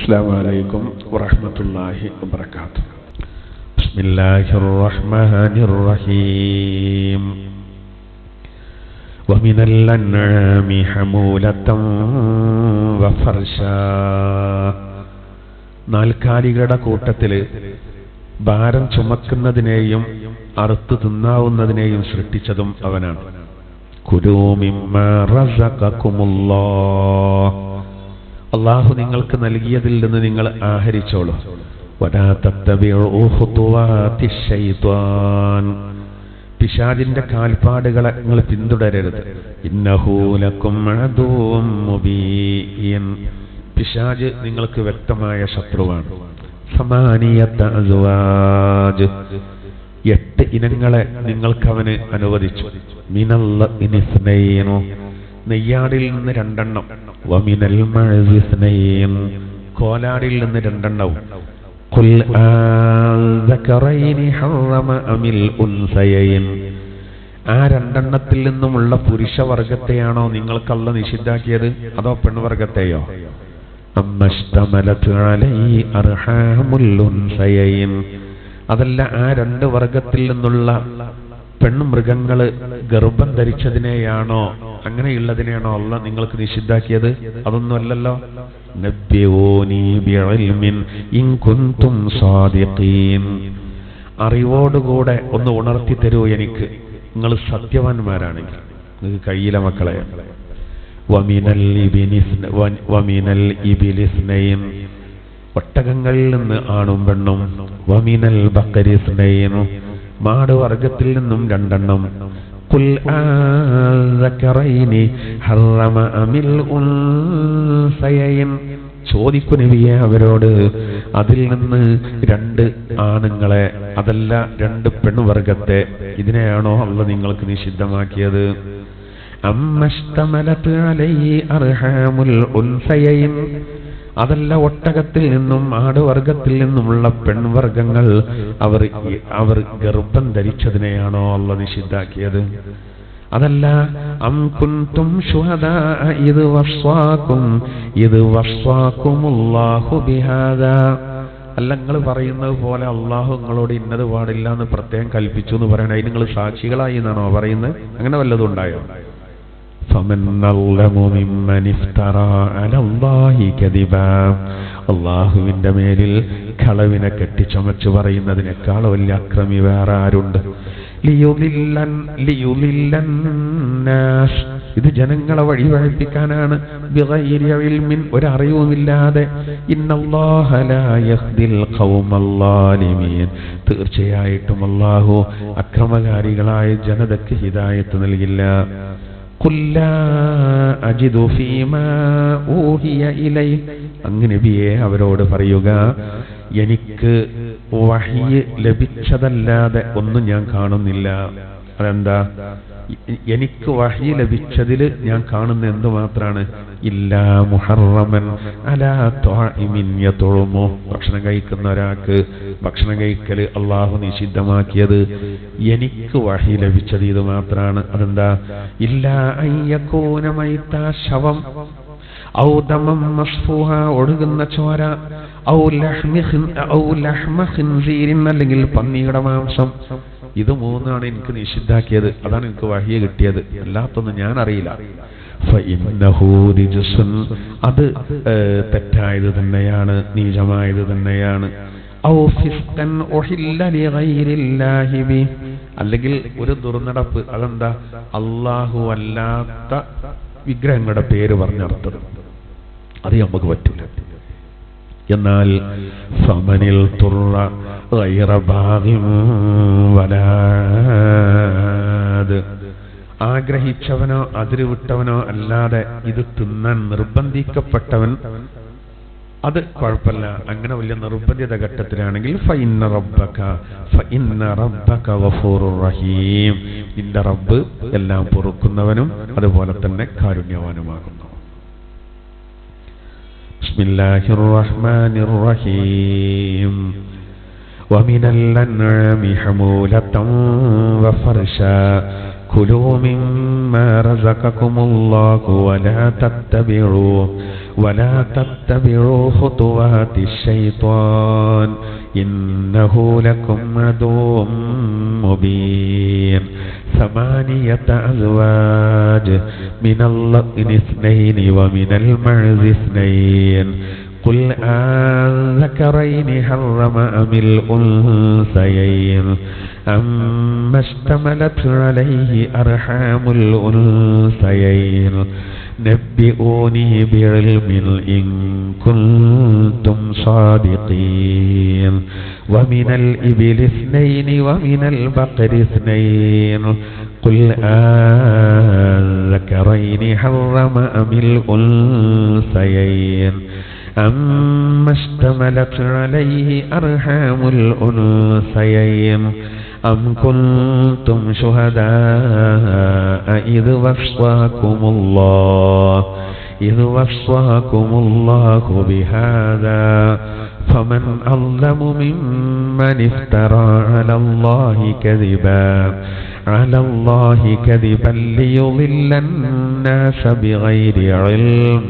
السلام عليكم ورحمة الله وبركاته. بسم الله الرحمن الرحيم. ومن الأنعام حمولة وفرشا. നാൽക്കാലികളുടെ കൂട്ടത്തിൽ ഭാരം ചുമക്കുന്നതിനെയും അറുത്ത് തിന്നാവുന്നതിനെയും സൃഷ്ടിച്ചതും അവനാണ്. കുലൂ മിമ്മാ റസഖകുമുല്ലാഹ്, അല്ലാഹു നിങ്ങൾക്ക് നൽകിയതിൽ നിന്ന് നിങ്ങൾ ആഹരിച്ചോളൂ. വലാ തത്തബിഉ ഖുതുവാതിശ് ശൈത്വാൻ, പിശാചിന്റെ കാൽപ്പാടുകളെ നിങ്ങൾ പിന്തുടരരുത്. ഇന്നഹു ലക്കും അദുവ്വുൻ മുബീൻ, പിശാച് നിങ്ങൾക്ക് വ്യക്തമായ ശത്രുവാണ്. സമാനിയത അസ്വാജ്, 8 ഇനങ്ങളെ നിങ്ങൾക്കവന് അനുവദിച്ചു. മിനൽ ഇസ്നൈനു, നെയ്യാടിൽ നിന്ന് 2 എണ്ണം. വമിനൽ മഅ്സി ഇസ്നൈൻ, കോലാടിൽ നിന്ന് 2 എണ്ണവും. ഖുൽ അസ്സകറൈനി ഹറമ അമിൽ ഉൻസയൈൻ, ആ 2 എണ്ണത്തിൽ നിന്നുമുള്ള പുരുഷവർഗത്തെയാണോ നിങ്ങൾക്ക് അല്ലാഹു നിഷിദ്ധാക്കിയത്, അതോ പെൺവർഗത്തെയോ? അമ്മശ്തമലത് അലൈഹി അർഹാമുൽ ഉൻസയൈൻ, അതല്ല ആ 2 വർഗത്തിൽ നിന്നുള്ള പെൺമൃഗങ്ങൾ ഗർഭം ധരിച്ചതിനെയാണോ, അങ്ങനെയുള്ളതിനെയാണോ അല്ലാഹു നിങ്ങൾക്ക് നിഷിദ്ധാക്കിയത്? അതൊന്നുമല്ലല്ലോ. നബ്ബിഊനി ബിഇൽമിൻ ഇൻ കുൻതും സാദിഖീൻ, അറിവോടുകൂടെ ഒന്ന് ഉണർത്തി തരൂ എനിക്ക്, നിങ്ങൾ സത്യവാന്മാരാണെങ്കിൽ. നിങ്ങൾക്ക് കഴിയില്ല മക്കളെ. വമിനൽ ഇബിലിസ്നൈൻ, ഒട്ടകങ്ങളിൽ നിന്ന് ആണും പെണ്ണും. വമിനൽ ബഖരിസ്നൈൻ, മാട് വർഗത്തിൽ നിന്നും 2 എണ്ണം. ഖുൽ അസ്സകറൈനി ഹറമ അമിൽ ഉൻസയൈൻ, ചോദിക്കു നബിയെ അവരോട്, അതിൽ നിന്ന് 2 ആണുങ്ങളെ അതല്ല 2 പെൺവർഗത്തെ, ഇതിനെയാണോ അല്ലാഹു നിങ്ങൾക്ക് നിഷിദ്ധമാക്കിയത്? അമ്മശ്തമലത് അലൈഹി അർഹാമുൽ ഉൻസയൈൻ, അതല്ല ഒട്ടകത്തിൽ നിന്നും ആടുവർഗത്തിൽ നിന്നുമുള്ള പെൺവർഗങ്ങൾ അവർ ഗർഭം ധരിച്ചതിനെയാണോ അല്ലാഹു നിഷിദ്ധാക്കിയത്? അതല്ല അം കുൻതും ശുഹദാ ഇദ് വസ്വാകുമുല്ലാഹു ബിഹാദാ, അല്ല നിങ്ങൾ പറയുന്നത് പോലെ അള്ളാഹു നിങ്ങളോട് ഇന്നത് പാടില്ല എന്ന് പ്രത്യേകം കൽപ്പിച്ചു എന്ന് പറയണ, അതിന് നിങ്ങൾ സാക്ഷികളായി എന്നാണോ പറയുന്നത്? അങ്ങനെ വല്ലതും ഉണ്ടായോ? فمن أظلم ممن افترى على الله كذبا, അള്ളാഹുവിന്റെ മേലിൽ കളവിനെ കെട്ടിച്ചമച്ചു പറയുന്നതിനേക്കാൾ വലിയ അക്രമി വേറെ ആരുണ്ട്? ലിയുദില്ലന്നാസ്, ഇത് ജനങ്ങളെ വഴിവഴിപ്പിക്കാനാണ്. ബിഗൈരി ഇൽമിൻ, ഒരറിവുമില്ലാതെ. ഇന്നല്ലാഹ ലാ യഹ്ദിൽ ഖൗമൽ ളാലിമീൻ, തീർച്ചയായിട്ടും അല്ലാഹു അക്രമകാരികളായ ജനതയ്ക്ക് ഹിദായത്ത് നൽകില്ല. ഖുൽ ലാ അജിദു ഫീമാ ഊഹിയ ഇലൈ, അങ്ങനെ നബിയെ അവരോട് പറയുക, എനിക്ക് വഹ്യ് ലഭിച്ചതല്ലാതെ ഒന്നും ഞാൻ കാണുന്നില്ല. അതെന്താ? എനിക്ക് വഹ്യ് ലഭിച്ചതിൽ ഞാൻ കാണുന്ന എന്തു മാത്രാണ്? ഇല്ലാ മുഹറമൻ അലാ ത്വാഇമിൻ യതുഉമു, ഭക്ഷണം കഴിക്കുന്ന ഒരാൾക്ക് ഭക്ഷണം കഴിക്കൽ അള്ളാഹു നിഷിദ്ധമാക്കിയത് എനിക്ക് വഹ്യ് ലഭിച്ചത് ഇത് മാത്രാണ്. അതെന്താ? ഇല്ലാ അയ്യകൂന മൈത, ശവം. ഔ ദമം മസ്ഫൂഹ, ഒഴുകുന്ന ചോര. ഔ ലഹ്മ ഖിൻസീരിൻ, അല്ലെങ്കിൽ പന്നിയുടെ മാംസം. ഇത് 3 എനിക്ക് നിഷിദ്ധാക്കിയത്, അതാണ് എനിക്ക് വഹ്യ് കിട്ടിയത്, അല്ലാത്തൊന്നും ഞാൻ അറിയില്ല. ഫഇന്നഹു റിജ്സുൻ, അത് തെറ്റായത് തന്നെയാണ്, നീചമായത് തന്നെയാണ്. ഔ ഫിസ്ഖൻ ഉഹില്ല ലിഗൈരില്ലാഹി ബി, അല്ലെങ്കിൽ ഒരു ദുർനടപ്പ്. അതെന്താ? അല്ലാഹു അല്ലാത്ത വിഗ്രഹങ്ങളുടെ പേര് പറഞ്ഞർത്ഥം, അത് നമുക്ക് പറ്റൂല. എന്നാൽ ഫമനിൽ തുറ ഗൈറ ബാഗിൻ വലാദ്, ആഗ്രഹിച്ചവനോ അതിരുവിട്ടവനോ അല്ലാതെ ഇത് തിന്നാൻ നിർബന്ധിക്കപ്പെട്ടവൻ, അത് കുഴപ്പമില്ല. അങ്ങനെ വലിയ നിർബന്ധിത ഘട്ടത്തിലാണെങ്കിൽ ഫഇന്ന റബ്ബക ഗഫൂറുർ റഹീം, നിന്റെ റബ്ബ് എല്ലാം പൊറുക്കുന്നവനും അതുപോലെ തന്നെ കാരുണ്യവാനുമാകുന്നു. ബിസ്മില്ലാഹിർ റഹ്മാനിർ റഹീം. വമിനൽ അൻആമി ഹമൂലതൻ വഫർശാ كلوا مما رزقكم الله ولا تتبعوا خطوات الشيطان إنه لكم عدو مبين 8 أزواج من الضأن 2 ومن المعز 2 قل أذكرين حرم أم الأنثيين أما اشتملت عليه أرحام الأنثيين نبئوني بعلم إن كنتم صادقين ومن الإبل 2 ومن البقر 2 قل أذكرين حرم أم الأنثيين أما اشتملت عليه أرحام الأنثيين أم كنتم شهداء إذ وصاكم الله بهذا فمن أظلم ممن افترى على الله كذبا ليضل الناس بغير علم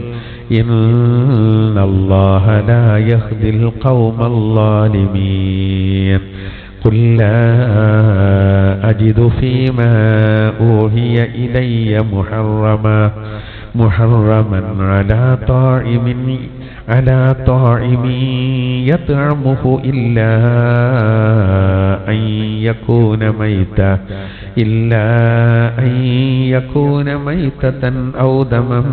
إن الله لا يهدي القوم الظالمين قل لا أجد فيما أوحي إلي محرما على طاعم يطعمه إلا أن يكون ميتة أو دما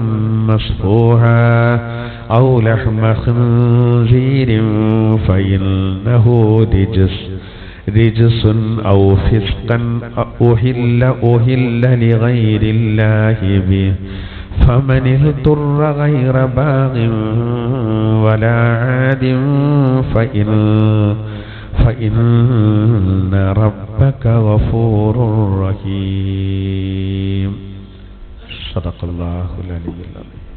مصفوحا أو لحم خنزير فإنه رجس أو فسقا أهل لغير الله به فمن اضطر غير باغ ولا عاد فإن ربك غفور رحيم. صدق الله العلي العظيم.